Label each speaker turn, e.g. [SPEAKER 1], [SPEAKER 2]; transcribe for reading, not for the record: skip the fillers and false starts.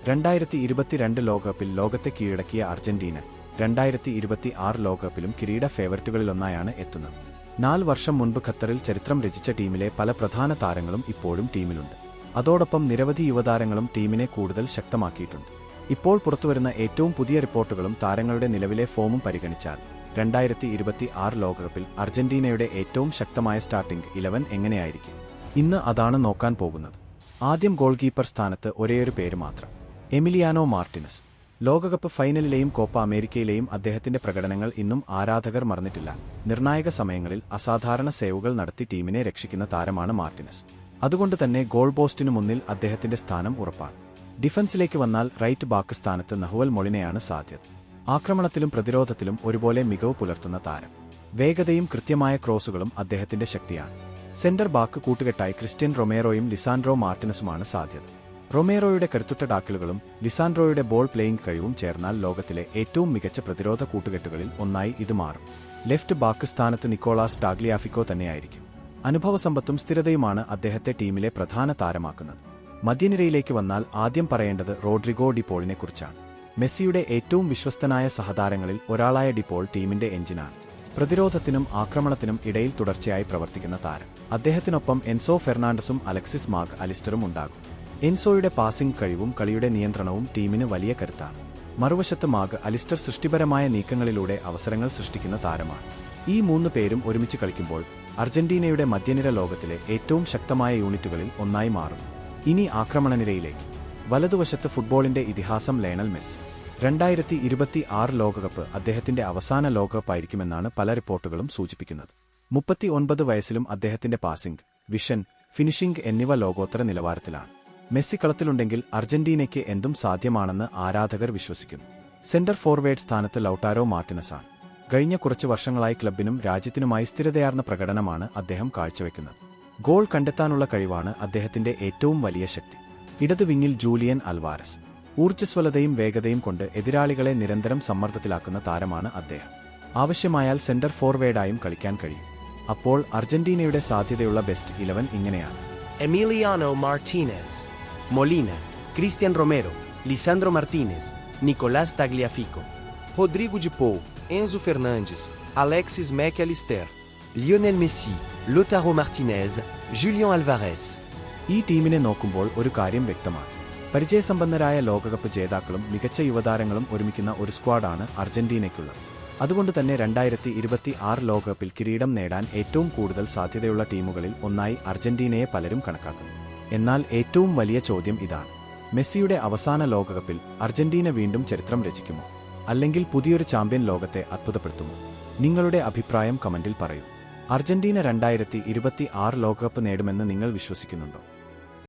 [SPEAKER 1] 2022 ലോകകപ്പിൽ ലോകത്തെ കീഴടക്കിയ അർജന്റീന 2026 ലോകകപ്പിലും കിരീട ഫേവറിറ്റുകളിലൊന്നായാണ് എത്തുന്നത്. 4 വർഷം മുൻപ് ഖത്തറിൽ ചരിത്രം രചിച്ച ടീമിലെ പല പ്രധാന താരങ്ങളും ഇപ്പോഴും ടീമിലുണ്ട്. അതോടൊപ്പം നിരവധി യുവതാരങ്ങളും ടീമിനെ കൂടുതൽ ശക്തമാക്കിയിട്ടുണ്ട്. ഇപ്പോൾ പുറത്തുവരുന്ന ഏറ്റവും പുതിയ റിപ്പോർട്ടുകളും താരങ്ങളുടെ നിലവിലെ ഫോമും പരിഗണിച്ചാൽ 2026 ലോകകപ്പിൽ അർജന്റീനയുടെ ഏറ്റവും ശക്തമായ സ്റ്റാർട്ടിംഗ് 11 എങ്ങനെയായിരിക്കും? ഇന്ന് അതാണ് നോക്കാൻ പോകുന്നത്. ആദ്യം ഗോൾ കീപ്പർ സ്ഥാനത്ത് ഒരേയൊരു പേര് മാത്രം, എമിലിയാനോ മാർട്ടിനസ്. ലോകകപ്പ് ഫൈനലിലെയും കോപ്പ അമേരിക്കയിലെയും അദ്ദേഹത്തിന്റെ പ്രകടനങ്ങൾ ഇന്നും ആരാധകർ മറന്നിട്ടില്ല. നിർണായക സമയങ്ങളിൽ അസാധാരണ സേവുകൾ നടത്തി ടീമിനെ രക്ഷിക്കുന്ന താരമാണ് മാർട്ടിനസ്. അതുകൊണ്ട് തന്നെ ഗോൾ പോസ്റ്റിനു മുന്നിൽ അദ്ദേഹത്തിന്റെ സ്ഥാനം ഉറപ്പാണ്. ഡിഫൻസിലേക്ക് വന്നാൽ റൈറ്റ് ബാക്ക് സ്ഥാനത്ത് നഹുവൽ മൊളിനയാണ് സാധ്യത. ആക്രമണത്തിലും പ്രതിരോധത്തിലും ഒരുപോലെ മികവ് പുലർത്തുന്ന താരം. വേഗതയും കൃത്യമായ ക്രോസുകളും അദ്ദേഹത്തിന്റെ ശക്തിയാണ്. സെന്റർ ബാക്ക് കൂട്ടുകെട്ടായി ക്രിസ്റ്റ്യൻ റൊമേറോയും ലിസാൻഡ്രോ മാർട്ടിനസുമാണ് സാധ്യത. റൊമേറോയുടെ കരുത്തുറ്റ ടാക്കിലുകളും ലിസാൻഡ്രോയുടെ ബോൾ പ്ലേയിംഗ് കഴിവും ചേർന്നാൽ ലോകത്തിലെ ഏറ്റവും മികച്ച പ്രതിരോധ കൂട്ടുകെട്ടുകളിൽ ഒന്നായി ഇത് മാറും. ലെഫ്റ്റ് ബാക്ക് സ്ഥാനത്ത് നിക്കോളാസ് ടാഗ്ലിയാഫിക്കോ തന്നെയായിരിക്കും. അനുഭവസമ്പത്തും സ്ഥിരതയുമാണ് അദ്ദേഹത്തെ ടീമിലെ പ്രധാന താരമാക്കുന്നത്. മധ്യനിരയിലേക്ക് വന്നാൽ ആദ്യം പറയേണ്ടത് റോഡ്രിഗോ ഡിപോളിനെക്കുറിച്ചാണ്. മെസ്സിയുടെ ഏറ്റവും വിശ്വസ്തനായ സഹതാരങ്ങളിൽ ഒരാളായ ഡിപോൾ ടീമിന്റെ എഞ്ചിനാണ്. പ്രതിരോധത്തിനും ആക്രമണത്തിനും ഇടയിൽ തുടർച്ചയായി പ്രവർത്തിക്കുന്ന താരം. അദ്ദേഹത്തിനൊപ്പം എൻസോ ഫെർണാണ്ടസും അലക്സിസ് മാക് അലിസ്റ്ററും ഉണ്ടാകും. എൻസോയുടെ പാസിംഗ് കഴിവും കളിയുടെ നിയന്ത്രണവും ടീമിന് വലിയ കരുത്താണ്. മറുവശത്ത് മാക് അലിസ്റ്റർ സൃഷ്ടിപരമായ നീക്കങ്ങളിലൂടെ അവസരങ്ങൾ സൃഷ്ടിക്കുന്ന താരമാണ്. ഈ 3 പേരും ഒരുമിച്ച് കളിക്കുമ്പോൾ അർജന്റീനയുടെ മധ്യനിര ലോകത്തിലെ ഏറ്റവും ശക്തമായ യൂണിറ്റുകളിൽ ഒന്നായി മാറും. ഇനി ആക്രമണനിരയിലേക്ക്. വലതുവശത്ത് ഫുട്ബോളിന്റെ ഇതിഹാസം ലയണൽ മെസ്സി. 2026 ലോകകപ്പ് അദ്ദേഹത്തിന്റെ അവസാന ലോകകപ്പായിരിക്കുമെന്നാണ് പല റിപ്പോർട്ടുകളും സൂചിപ്പിക്കുന്നത്. 39 വയസ്സിലും അദ്ദേഹത്തിന്റെ പാസിംഗ്, വിഷൻ, ഫിനിഷിംഗ് എന്നിവ ലോകോത്തര നിലവാരത്തിലാണ്. മെസ്സി കളത്തിലുണ്ടെങ്കിൽ അർജന്റീനയ്ക്ക് എന്തും സാധ്യമാണെന്ന് ആരാധകർ വിശ്വസിക്കുന്നു. സെന്റർ ഫോർവേഡ് സ്ഥാനത്ത് ലൗട്ടാരോ മാർട്ടിനസാണ്. കഴിഞ്ഞ കുറച്ച് വർഷങ്ങളായി ക്ലബിനും രാജ്യത്തിനുമായി സ്ഥിരതയാർന്ന പ്രകടനമാണ് അദ്ദേഹം കാഴ്ചവെക്കുന്നത്. ഗോൾ കണ്ടെത്താനുള്ള കഴിവാണ് അദ്ദേഹത്തിന്റെ ഏറ്റവും വലിയ ശക്തി. ഇടതു വിങ്ങിൽ ജൂലിയൻ അൽവാരസ്. ഊർജ്ജസ്വലതയും വേഗതയും കൊണ്ട് എതിരാളികളെ നിരന്തരം സമ്മർദ്ദത്തിലാക്കുന്ന താരമാണ് അദ്ദേഹം. ആവശ്യമായാൽ സെന്റർ ഫോർവേഡായും കളിക്കാൻ കഴിയും. അപ്പോൾ അർജന്റീനയുടെ സാധ്യതയുള്ള ബെസ്റ്റ് 11 ഇങ്ങനെയാണ്:
[SPEAKER 2] Emiliano Martinez, Molina, Cristian Romero, Lisandro Martinez, Nicolás Tagliafico, Rodrigo de Paul, Enzo Fernandes, Alexis Mac Allister, Lionel Messi, Lautaro Martinez, Julián Álvarez.
[SPEAKER 1] ഈ ടീമിനെ നോക്കുമ്പോൾ ഒരു കാര്യം വ്യക്തമാണ്. പരിചയസമ്പന്നരായ ലോകകപ്പ് ജേതാക്കളും മികച്ച യുവതാരങ്ങളും ഒരുമിക്കുന്ന ഒരു സ്ക്വാഡാണ് അർജന്റീനയ്ക്കുള്ളത്. അതുകൊണ്ട് തന്നെ 2026 ലോകകപ്പിൽ കിരീടം നേടാൻ ഏറ്റവും കൂടുതൽ സാധ്യതയുള്ള ടീമുകളിൽ ഒന്നായി അർജന്റീനയെ പലരും കണക്കാക്കുന്നു. എന്നാൽ ഏറ്റവും വലിയ ചോദ്യം ഇതാണ്: മെസ്സിയുടെ അവസാന ലോകകപ്പിൽ അർജന്റീന വീണ്ടും ചരിത്രം രചിക്കുമോ? അല്ലെങ്കിൽ പുതിയൊരു ചാമ്പ്യൻ ലോകത്തെ അത്ഭുതപ്പെടുത്തുമോ? നിങ്ങളുടെ അഭിപ്രായം കമന്റിൽ പറയൂ. അർജന്റീന 2026 ലോകകപ്പ് നേടുമെന്ന് നിങ്ങൾ വിശ്വസിക്കുന്നുണ്ടോ?